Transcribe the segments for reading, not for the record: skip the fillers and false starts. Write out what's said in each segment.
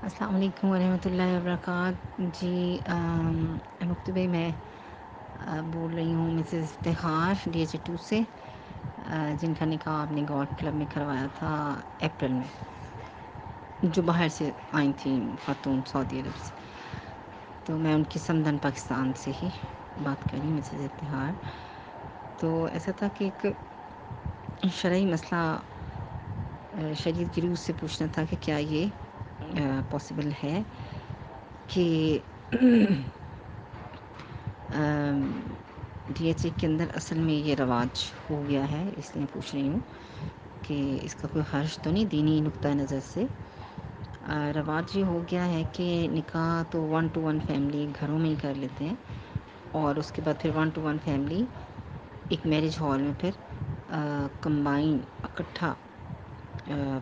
السلام علیکم ورحمۃ اللہ وبرکاتہ جی مکتبہ میں بول رہی ہوں مسز افتخار ڈی ایچ 2 سے، جن کا نکاح آپ نے گولف کلب میں کروایا تھا اپریل میں، جو باہر سے آئی تھیں خاتون سعودی عرب سے، تو میں ان کی سمدن پاکستان سے ہی بات کر رہی ہوں مسز افتخار۔ تو ایسا تھا کہ ایک شرعی مسئلہ شریعت کی روح سے پوچھنا تھا کہ کیا یہ پاسبل ہے کہ ڈی ایچ اے کے اندر اصل میں یہ رواج ہو گیا ہے، اس لیے پوچھ رہی ہوں کہ اس کا کوئی حرج تو نہیں دینی نقطہ نظر سے۔ رواج یہ ہو گیا ہے کہ نکاح تو 1 to 1 فیملی گھروں میں ہی کر لیتے ہیں، اور اس کے بعد پھر 1 to 1 فیملی ایک میرج ہال میں پھر کمبائن اکٹھا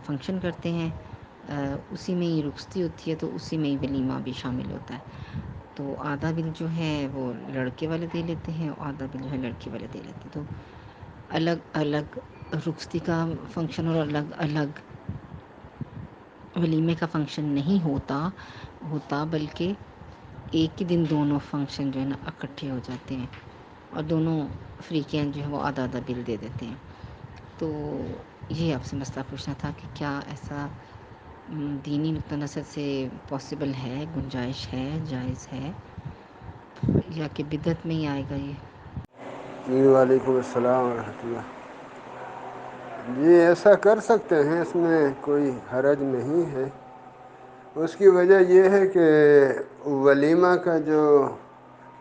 فنکشن کرتے ہیں، اسی میں ہی رخصتی ہوتی ہے، تو اسی میں ہی ولیمہ بھی شامل ہوتا ہے۔ تو آدھا بل جو ہے وہ لڑکے والے دے لیتے ہیں اور آدھا بل جو ہے لڑکی والے دے لیتے ہیں، تو الگ الگ رخصتی کا فنکشن اور الگ الگ ولیمے کا فنکشن نہیں ہوتا بلکہ ایک ہی دن دونوں فنکشن جو ہے نا اکٹھے ہو جاتے ہیں، اور دونوں فریقین جو ہے وہ آدھا آدھا بل دے دیتے ہیں۔ تو یہ آپ سے مسئلہ پوچھنا تھا کہ کیا ایسا دینی نقطہ نظر سے پاسبل ہے، گنجائش ہے، جائز ہے، یا کہ بدعت میں ہی آئے گا یہ؟ جی وعلیکم السلام ورحمۃ اللہ۔ جی ایسا کر سکتے ہیں، اس میں کوئی حرج نہیں ہے۔ اس کی وجہ یہ ہے کہ ولیمہ کا جو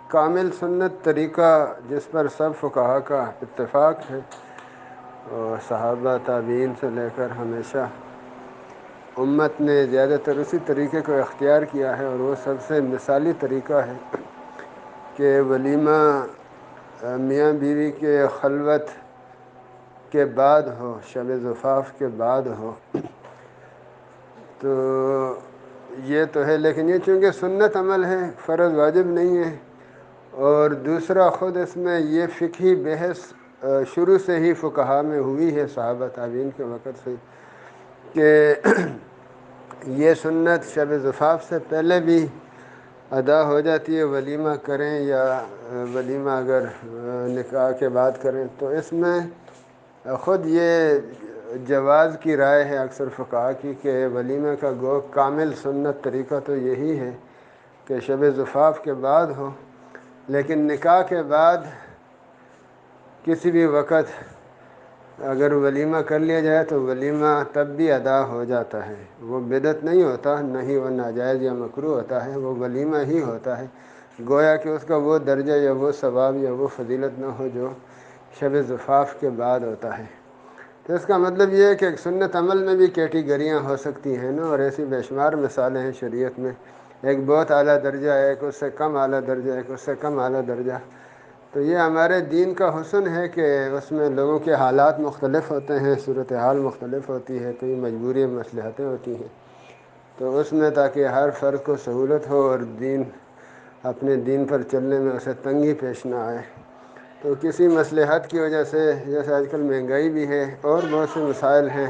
کامل سنت طریقہ جس پر سب فقہا کا اتفاق ہے، اور صحابہ تابعین سے لے کر ہمیشہ امت نے زیادہ تر اسی طریقے کو اختیار کیا ہے، اور وہ سب سے مثالی طریقہ ہے کہ ولیمہ میاں بیوی کے خلوت کے بعد ہو، شب زفاف کے بعد ہو۔ تو یہ تو ہے، لیکن یہ چونکہ سنت عمل ہے، فرض واجب نہیں ہے، اور دوسرا خود اس میں یہ فقہی بحث شروع سے ہی فقہا میں ہوئی ہے صحابہ تابعین کے وقت سے، کہ یہ سنت شب زفاف سے پہلے بھی ادا ہو جاتی ہے، ولیمہ کریں یا ولیمہ اگر نکاح کے بعد کریں، تو اس میں خود یہ جواز کی رائے ہے اکثر فقہا کی کہ ولیمہ کا گو کامل سنت طریقہ تو یہی ہے کہ شب زفاف کے بعد ہو، لیکن نکاح کے بعد کسی بھی وقت اگر ولیمہ کر لیا جائے تو ولیمہ تب بھی ادا ہو جاتا ہے، وہ بدعت نہیں ہوتا، نہ ہی وہ ناجائز یا مکروہ ہوتا ہے، وہ ولیمہ ہی ہوتا ہے، گویا کہ اس کا وہ درجہ یا وہ ثواب یا وہ فضیلت نہ ہو جو شب زفاف کے بعد ہوتا ہے۔ تو اس کا مطلب یہ ہے کہ ایک سنت عمل میں بھی کیٹیگریاں ہو سکتی ہیں نا، اور ایسی بے شمار مثالیں ہیں شریعت میں، ایک بہت اعلیٰ درجہ ہے، ایک اس سے کم اعلیٰ درجہ ہے، ایک اس سے کم اعلیٰ درجہ۔ تو یہ ہمارے دین کا حسن ہے کہ اس میں لوگوں کے حالات مختلف ہوتے ہیں، صورتحال مختلف ہوتی ہے، کئی مجبوری مصلحتیں ہوتی ہیں، تو اس میں تاکہ ہر فرد کو سہولت ہو اور اپنے دین پر چلنے میں اسے تنگی پیش نہ آئے، تو کسی مصلحت کی وجہ سے، جیسے آج کل مہنگائی بھی ہے اور بہت سے مسائل ہیں،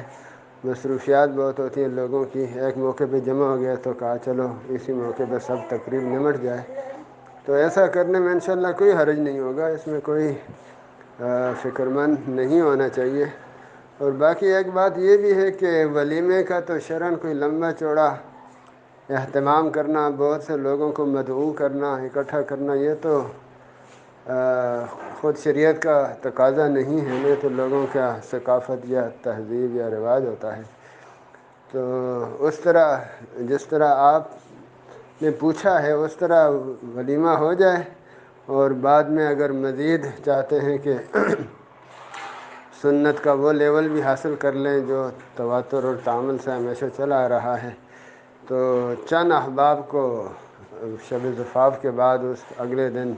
مصروفیات بہت ہوتی ہیں لوگوں کی، ایک موقع پہ جمع ہو گیا تو کہا چلو اسی موقع پہ سب تقریب نمٹ جائے، تو ایسا کرنے میں انشاءاللہ کوئی حرج نہیں ہوگا، اس میں کوئی فکر مند نہیں ہونا چاہیے۔ اور باقی ایک بات یہ بھی ہے کہ ولیمے کا تو شرعاً کوئی لمبا چوڑا اہتمام کرنا، بہت سے لوگوں کو مدعو کرنا، اکٹھا کرنا، یہ تو خود شریعت کا تقاضا نہیں ہے، نہیں تو لوگوں کا ثقافت یا تہذیب یا رواج ہوتا ہے۔ تو اس طرح جس طرح آپ نے پوچھا ہے اس طرح ولیمہ ہو جائے، اور بعد میں اگر مزید چاہتے ہیں کہ سنت کا وہ لیول بھی حاصل کر لیں جو تواتر اور تعامل سے ہمیشہ چلا آ رہا ہے، تو چند احباب کو شب زفاف کے بعد اس اگلے دن،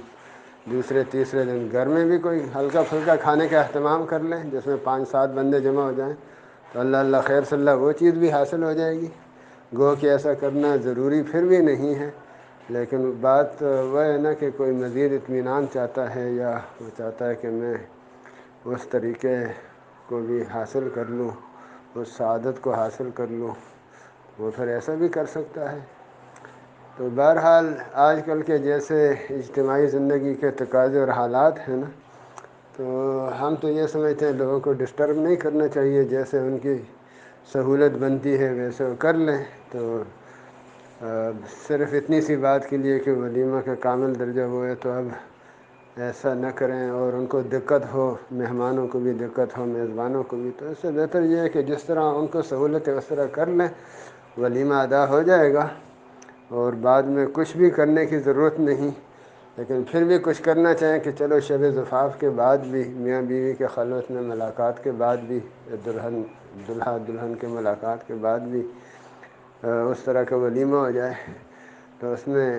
دوسرے تیسرے دن گھر میں بھی کوئی ہلکا پھلکا کھانے کا اہتمام کر لیں، جس میں 5-7 بندے جمع ہو جائیں، تو اللہ اللہ خیر صلی اللہ وہ چیز بھی حاصل ہو جائے گی۔ گو کہ ایسا کرنا ضروری پھر بھی نہیں ہے، لیکن بات وہ ہے نا کہ کوئی مزید اطمینان چاہتا ہے، یا وہ چاہتا ہے کہ میں اس طریقے کو بھی حاصل کر لوں، اس سعادت کو حاصل کر لوں، وہ پھر ایسا بھی کر سکتا ہے۔ تو بہرحال آج کل کے جیسے اجتماعی زندگی کے تقاضے اور حالات ہیں نا، تو ہم تو یہ سمجھتے ہیں لوگوں کو ڈسٹرب نہیں کرنا چاہیے، جیسے ان کی سہولت بنتی ہے ویسے وہ کر لیں۔ تو صرف اتنی سی بات کے لیے کہ ولیمہ کا کامل درجہ وہ ہے، تو اب ایسا نہ کریں اور ان کو دقت ہو، مہمانوں کو بھی دقت ہو، میزبانوں کو بھی، تو اس سے بہتر یہ ہے کہ جس طرح ان کو سہولت ہے اس طرح کر لیں، ولیمہ ادا ہو جائے گا اور بعد میں کچھ بھی کرنے کی ضرورت نہیں۔ لیکن پھر بھی کچھ کرنا چاہیں کہ چلو شب زفاف کے بعد بھی، میاں بیوی کے خلوت میں ملاقات کے بعد بھی، دلہا دلہن کے ملاقات کے بعد بھی اس طرح کا ولیمہ ہو جائے، تو اس میں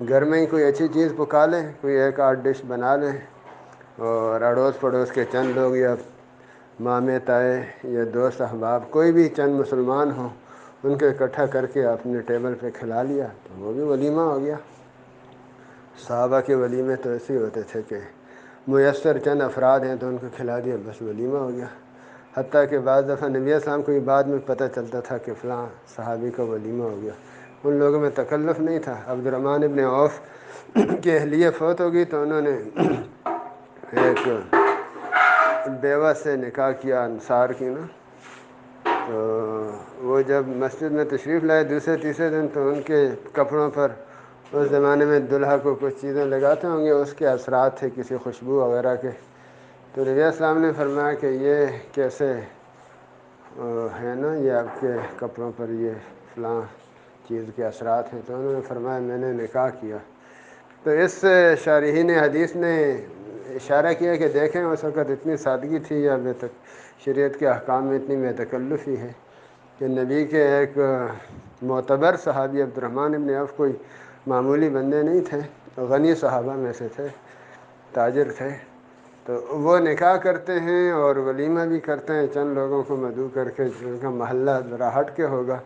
گھر میں ہی کوئی اچھی چیز پکا لیں، کوئی ایک آدھ ڈش بنا لیں، اور اڑوس پڑوس کے چند لوگ یا مامے تائے یا دوست احباب کوئی بھی چند مسلمان ہوں، ان کو اکٹھا کر کے اپنے ٹیبل پہ کھلا لیا، تو وہ بھی ولیمہ ہو گیا۔ صحابہ کے ولیمے تو ایسے ہی ہوتے تھے کہ میسر چند افراد ہیں تو ان کو کھلا دیا، بس ولیمہ ہو گیا۔ حتیٰ کہ بعض دفعہ نبی علیہ السلام کو یہ بعد میں پتہ چلتا تھا کہ فلاں صحابی کا ولیمہ ہو گیا۔ ان لوگوں میں تکلف نہیں تھا۔ عبد الرحمن ابن عوف کی اہلیہ فوت ہو گئی تو انہوں نے ایک بیوہ سے نکاح کیا انصار کی نا، تو وہ جب مسجد میں تشریف لائے دوسرے تیسرے دن، تو ان کے کپڑوں پر اس زمانے میں دلہا کو کچھ چیزیں لگاتے ہوں گے، اس کے اثرات تھے کسی خوشبو وغیرہ کے۔ تو نبی علیہ السلام نے فرمایا کہ یہ کیسے ہے نا، یہ آپ کے کپڑوں پر یہ فلاں چیز کے اثرات ہیں؟ تو انہوں نے فرمایا میں نے نکاح کیا۔ تو اس شارحین حدیث نے اشارہ کیا کہ دیکھیں اس وقت اتنی سادگی تھی، یا شریعت کے احکام میں اتنی بے تکلفی ہے کہ نبی کے ایک معتبر صحابی عبد الرحمن ابن عوف کوئی معمولی بندے نہیں تھے، غنی صحابہ میں سے تھے، تاجر تھے، تو وہ نکاح کرتے ہیں اور ولیمہ بھی کرتے ہیں، چند لوگوں کو مدعو کر کے، جن کا محلہ ذرا ہٹ کے ہوگا،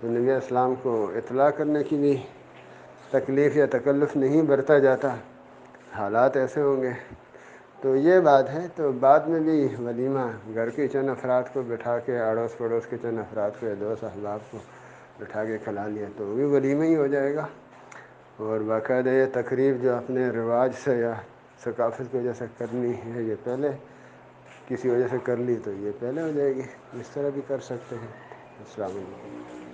تو نبی علیہ السلام کو اطلاع کرنے کی بھی تکلیف یا تکلف نہیں برتا جاتا، حالات ایسے ہوں گے۔ تو یہ بات ہے۔ تو بعد میں بھی ولیمہ گھر کے چند افراد کو بٹھا کے، اڑوس پڑوس کے چند افراد کو یا دوست احباب کو بٹھا کے کھلا لیا، تو وہ بھی ولیمہ ہی ہو جائے گا۔ اور باقاعدہ یہ تقریب جو اپنے رواج سے یا ثقافت کی وجہ سے کرنی ہے، یہ پہلے کسی وجہ سے کر لی تو یہ پہلے ہو جائے گی، اس طرح بھی کر سکتے ہیں۔ السلام علیکم۔